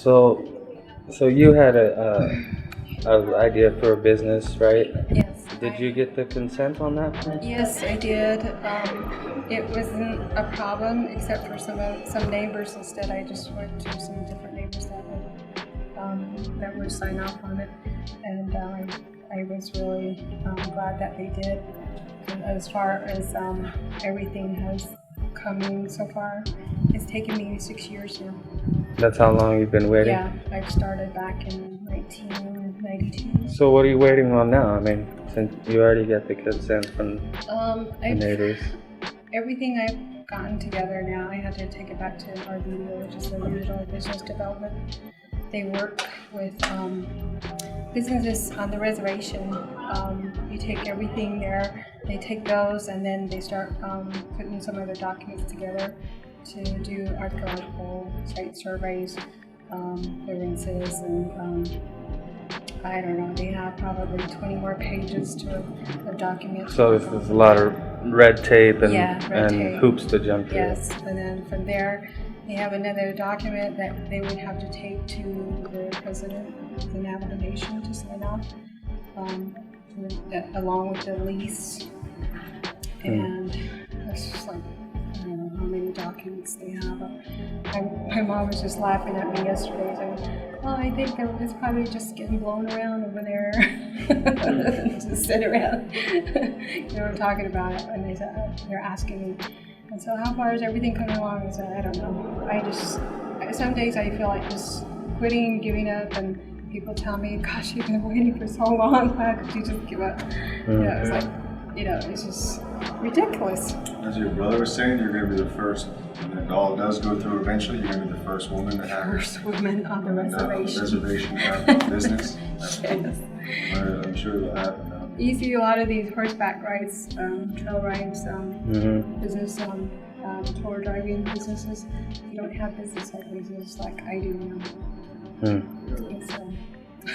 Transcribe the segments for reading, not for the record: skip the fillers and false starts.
So you had a idea for a business, right? Yes. Did you get the consent on that one? Yes, I did. It wasn't a problem except for some neighbors. Instead, I just went to some different neighbors that would sign off on it, and I was really glad that they did. And as far as everything has come in so far, it's taken me 6 years now. That's how long you've been waiting? Yeah, I started back in 1992. So what are you waiting on now? I mean, since you already get the consent from the neighbors. Everything I've gotten together now, I had to take it back to RBDO, which is the Regional Business Development. They work with businesses on the reservation. You take everything there, they take those, and then they start putting some other documents together to do archaeological site surveys, clearances, and I don't know, they have probably 20 more pages of documents. So there's a lot of red tape and, red tape. Hoops to jump through. Yes, and then from there, they have another document that they would have to take to the president of the Navajo Nation to sign off, along with the lease. And it's just like, I don't know how many documents they have. My mom was just laughing at me yesterday, saying, "Oh, I think it's probably just getting blown around over there." Just sit around. They were talking about it, and they're asking me, and so how far is everything coming along? I said, I don't know. Some days I feel like just quitting, giving up, and people tell me, "Gosh, you've been waiting for so long. How could you just give up?" It's like, it's just ridiculous. As your brother was saying, you're going to be the first, when it all does go through eventually, you're going to be the first woman to have first woman on the reservation. Reservation business. Yes. I'm sure it'll happen now. You see a lot of these horseback rides, trail rides, business, tour driving businesses. You don't have business like business like I do now.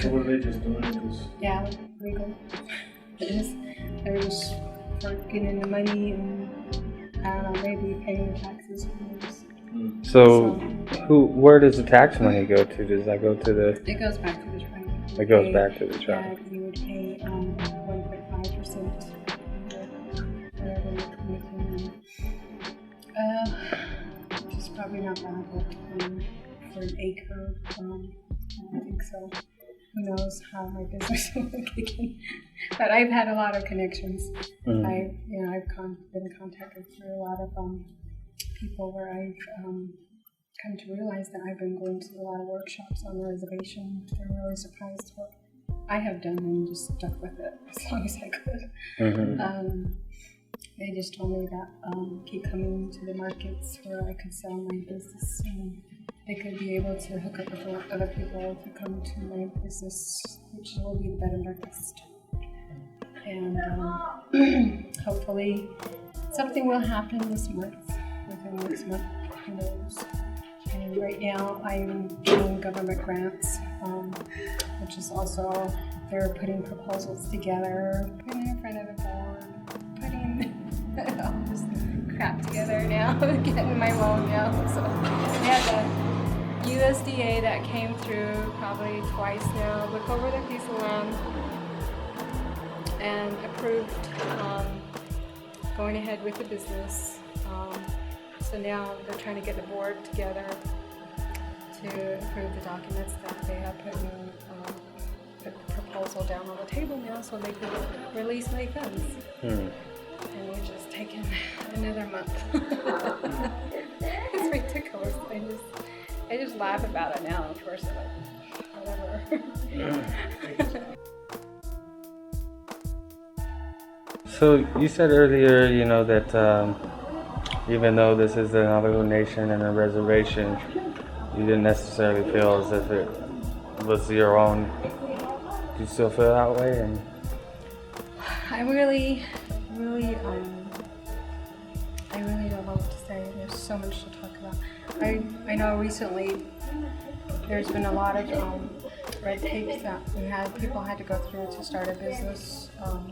So what are they just doing? Yeah, legal. It is. They're just working in the money and I don't know, maybe paying the taxes. So where does the tax money go to? Does that go to the? It goes back to the tribe. It goes back to the tribe. Yeah, you would pay 1.5%. Whatever you're making. Which is probably not bad, but for an acre, I don't think so. Who knows how my business will kick in. But I've had a lot of connections. I've been contacted through a lot of people where I've come to realize that I've been going to a lot of workshops on the reservation. They're really surprised what I have done and just stuck with it as long as I could. They just told me that keep coming to the markets where I could sell my business and they could be able to hook up with other people to come to my business, which will be the bed and breakfast. And hopefully something will happen this month, within the next month, who knows. And right now I'm doing government grants, which is also, they're putting proposals together, putting in front of the board, putting all this crap together now, getting my loan now. So we had the USDA that came through probably twice now, look over the piece of land and approved going ahead with the business. So now they're trying to get the board together to approve the documents that they have put the proposal down on the table now so they can release my funds. And it's just taken another month. It's ridiculous. I just laugh about it now, of course, like, whatever. So you said earlier, that even though this is the Navajo Nation and a reservation, you didn't necessarily feel as if it was your own. Do you still feel that way? And I really don't know what to say. There's so much to talk about. I know recently there's been a lot of red tapes that people had to go through to start a business,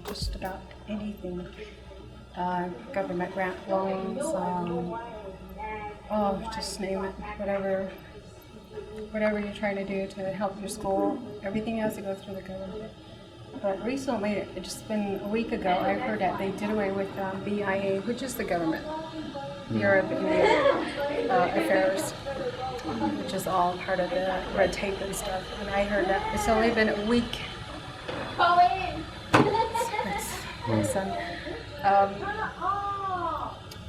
just about anything. Government grant loans, just name it, whatever. whatever you're trying to do to help your school, everything has to go through the government. But recently, it's just been a week ago, I heard that they did away with BIA, which is the government, Bureau of Indian Affairs, which is all part of the red tape and stuff. And I heard that it's only been a week. It's my son.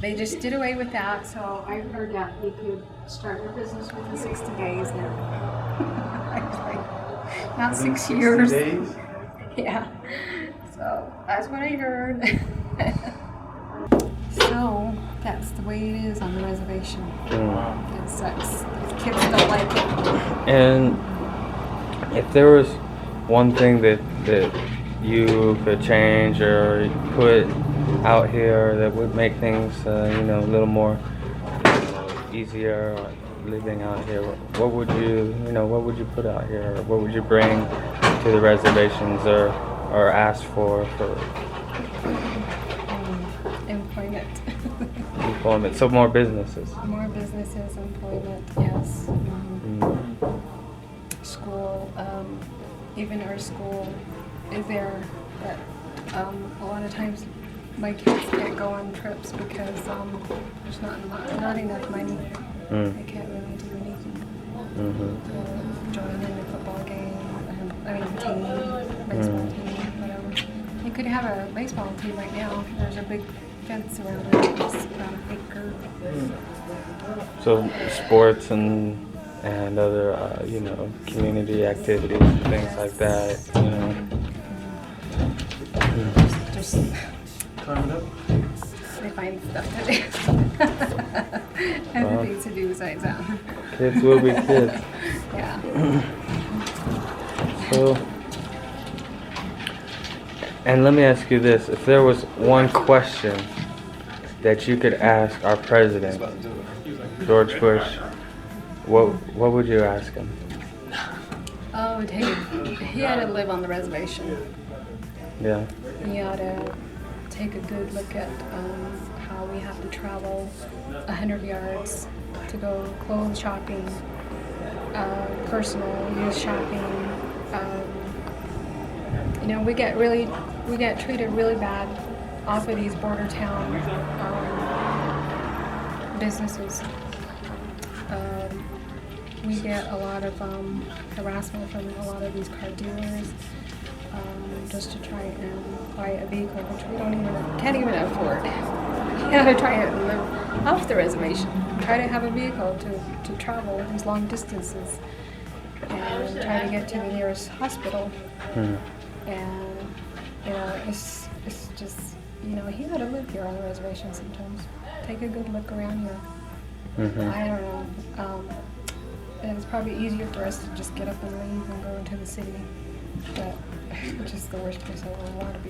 They just did away with that, so I heard that we could start your business within 60 days now. I was like, not 6 years. 60 days? Yeah, so that's what I heard. So that's the way it is on the reservation. It sucks. The kids don't like it. And if there was one thing that you could change or put out here that would make things, a little more easier living out here, what would you put out here? Or what would you bring to the reservations or ask for Employment. employment? So more businesses. More businesses, employment, yes. School, even our school is there, but a lot of times my kids can't go on trips because there's not enough money. They can't really do anything. Join in the football game, team, baseball team, whatever. You could have a baseball team right now. There's a big fence around it. It's about an acre. So sports and other, community activities and things like that, Just they find stuff to do. Other things to do besides that. Kids will be kids. Yeah. So, and let me ask you this: if there was one question that you could ask our president, George Bush, what would you ask him? Oh, he had to live on the reservation. Yeah. He ought to take a good look at how we have to travel 100 yards to go clothes shopping, personal use shopping. We get treated really bad off of these border town businesses. We get a lot of harassment from a lot of these car dealers. Just to try and buy a vehicle, which we can't even afford. You gotta try and live off the reservation. Try to have a vehicle to travel these long distances and try to get to the nearest hospital. And it's just he ought to live here on the reservation sometimes. Take a good look around here. I don't know. And it's probably easier for us to just get up and leave and go into the city. But which is the worst place I want to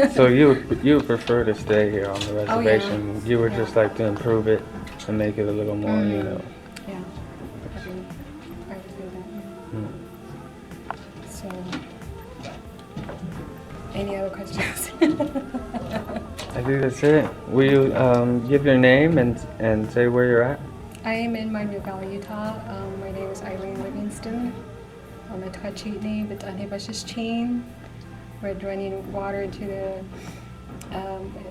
be. So you would prefer to stay here on the reservation? Oh, yeah. You would just like to improve it and make it a little more, Yeah, I would do that. So, any other questions? I think that's it. Will you give your name and say where you're at? I am in Manhatten, New York, Utah. My name is Ilene Livingston. I'm a Twachitni, but Anibashishchin. We're draining water into the,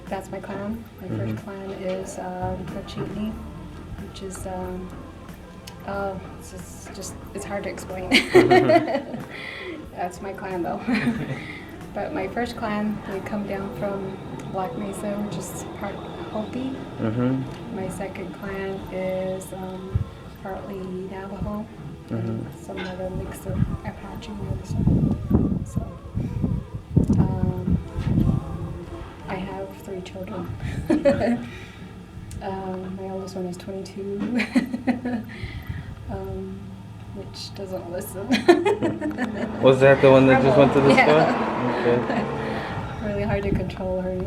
that's my clan. My first clan is Twachitni, which is, it's hard to explain. That's my clan though. But my first clan, we come down from Black Mesa, which is part Hopi. My second clan is partly Navajo. Some other mix of Apache and other stuff. So, I have 3 children. My oldest one is 22, which doesn't listen. Was that the one that just went to the store? Okay. Really hard to control her.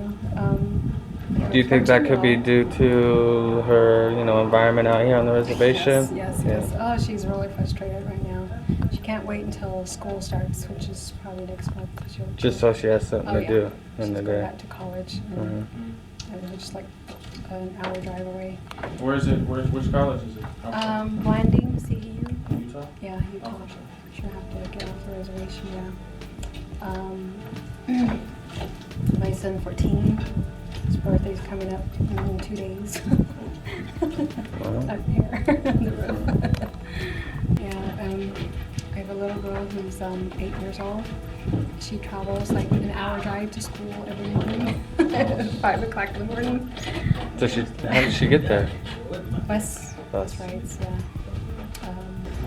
Do you think that could be due to her, environment out here on the reservation? Yes. Oh, she's really frustrated right now. She can't wait until school starts, which is probably next month. Just so she has something to do in She's the going day. back to college. And just like an hour drive away. Where is it? Which college is it? Blanding, CEU. Utah? Yeah, Utah. Oh, sure. Should have to get off the reservation, yeah. My son 14, his birthday's coming up in 2 days. Up here on the road. Yeah, I have a little girl who's 8 years old. She travels like an hour drive to school every morning at 5 o'clock in the morning. So how did she get there? Bus rides, yeah.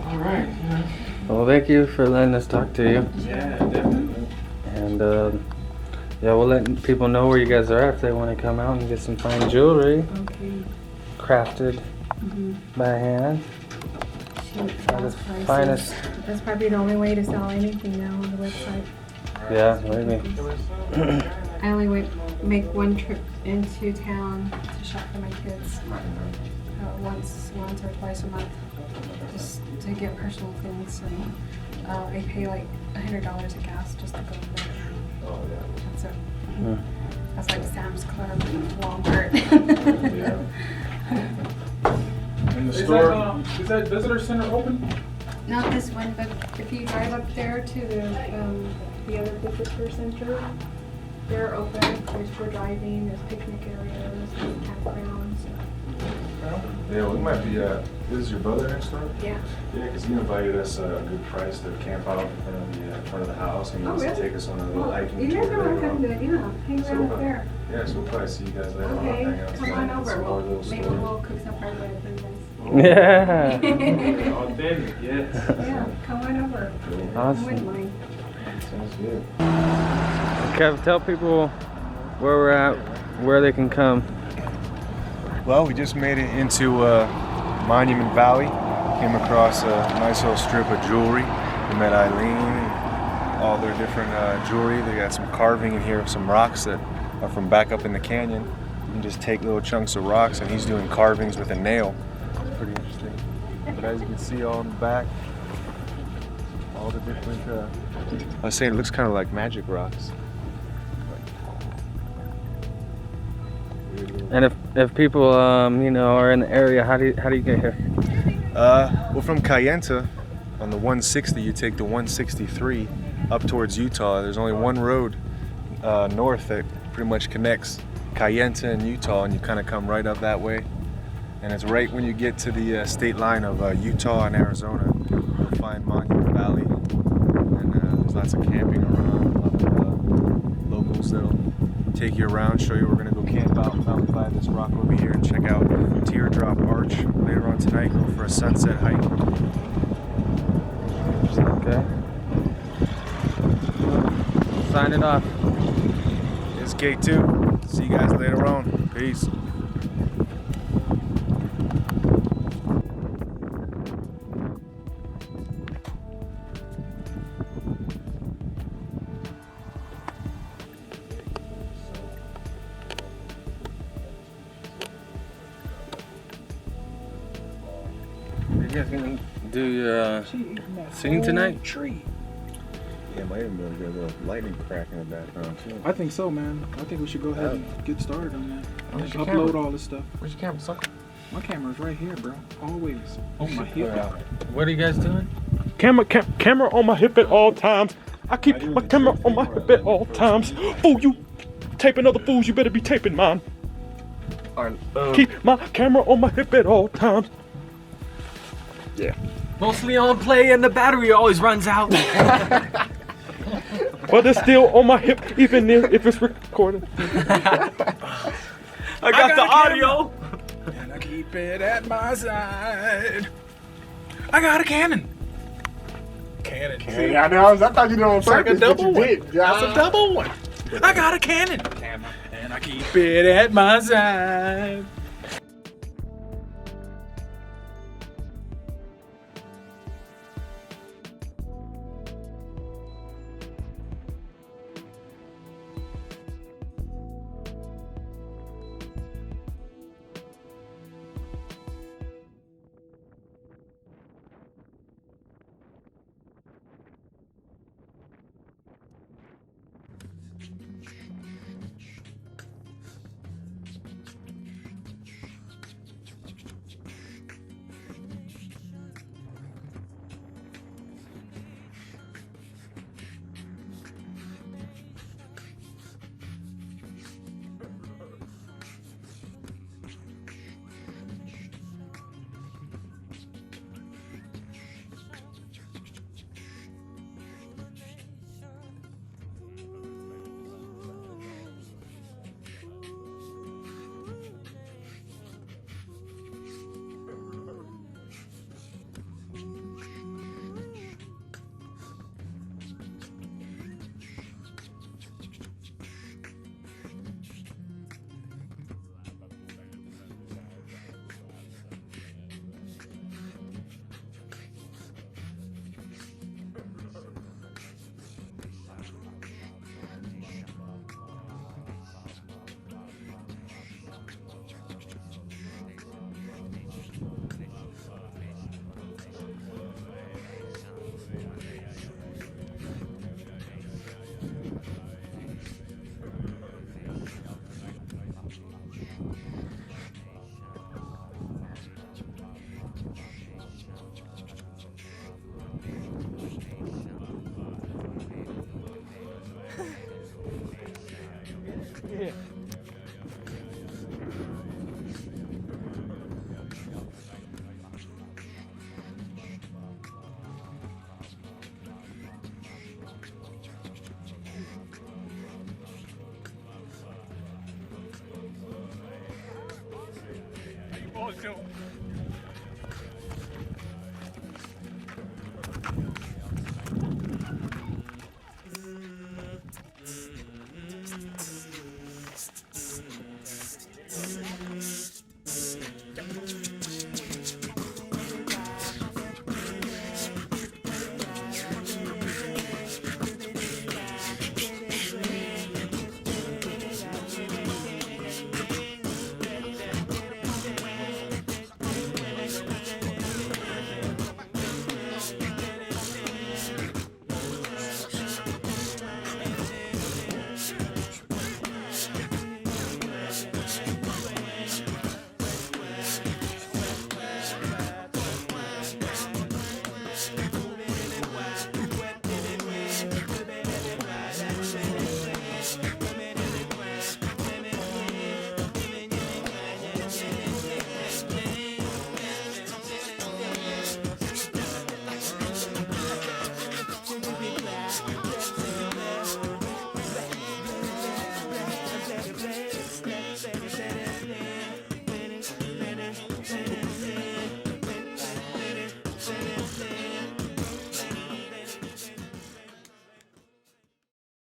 All right. Yeah. Well, thank you for letting us talk to you. Yeah, definitely. And yeah, we'll let people know where you guys are at if they want to come out and get some fine jewelry Okay. crafted by hand. Shoot, Try the that's pricey. finest. That's probably the only way to sell anything now on the website. Yeah, maybe. I only make one trip into town to shop for my kids. Once or twice a month, just to get personal things. And I pay like $100 a gas just to go there. Oh, yeah. That's it. Mm. That's like Sam's Club, Walmart. And the store, is that visitor center open? Not this one, but if you drive up there to the other visitor center, they're open. There's for driving, there's picnic areas, there's campgrounds. Yeah, we might be, this is your brother next door? Yeah. Yeah, because he invited us a good price to camp out in front of the house, and he wants to take us on a little hiking You tour guys are later welcome on. to, hang around up there. Yeah, so we'll probably see you guys later on, hang Okay, out come tonight, on and over. some more little Maybe stories. we'll cook some fried bread for you guys. Yeah. Authentic, yes. Yeah, come on over. I Awesome. wouldn't mind. Sounds good. Kev, tell people where we're at, where they can come. Well, we just made it into Monument Valley. Came across a nice little strip of jewelry. We met Ilene, all their different jewelry. They got some carving in here of some rocks that are from back up in the canyon. You can just take little chunks of rocks, and he's doing carvings with a nail. It's pretty interesting. But as you can see all in the back, all the different, I was saying it looks kind of like magic rocks. And if people are in the area, how do you get here? Well, from Kayenta on the 160, you take the 163 up towards Utah. There's only one road north that pretty much connects Kayenta and Utah, and you kind of come right up that way. And it's right when you get to the state line of Utah and Arizona. You'll find Monument Valley, and there's lots of camping around, a lot of locals that'll take you around, show you we're gonna go camp out mountain by this rock over here and check out Teardrop Arch later on tonight. Go for a sunset hike. Okay. Sign it off. It's K2. See you guys later on. Peace. You guys gonna do your scene tonight? Tree. Yeah, might even be able to get a little lightning crack in the background too. I think so, man. I think we should go ahead and get started on that. Where's your Upload camera? all this stuff. Where's your camera, sucker? My camera's right here, bro. Always on my hip. What are you guys doing? Camera on my hip at all times. I keep my camera on my hip at all times. Fool, you taping other fools, you better be taping mine. Keep my camera on my hip at all times. Mostly on play and the battery always runs out. But it's still on my hip, even if it's recorded. I got the audio. And I keep it at my side. I got a cannon. Cannon. Yeah, I know. I thought you did it on It's like a purpose, but double you one. did. That's a double one. I got a cannon. And I keep it at my side. don't.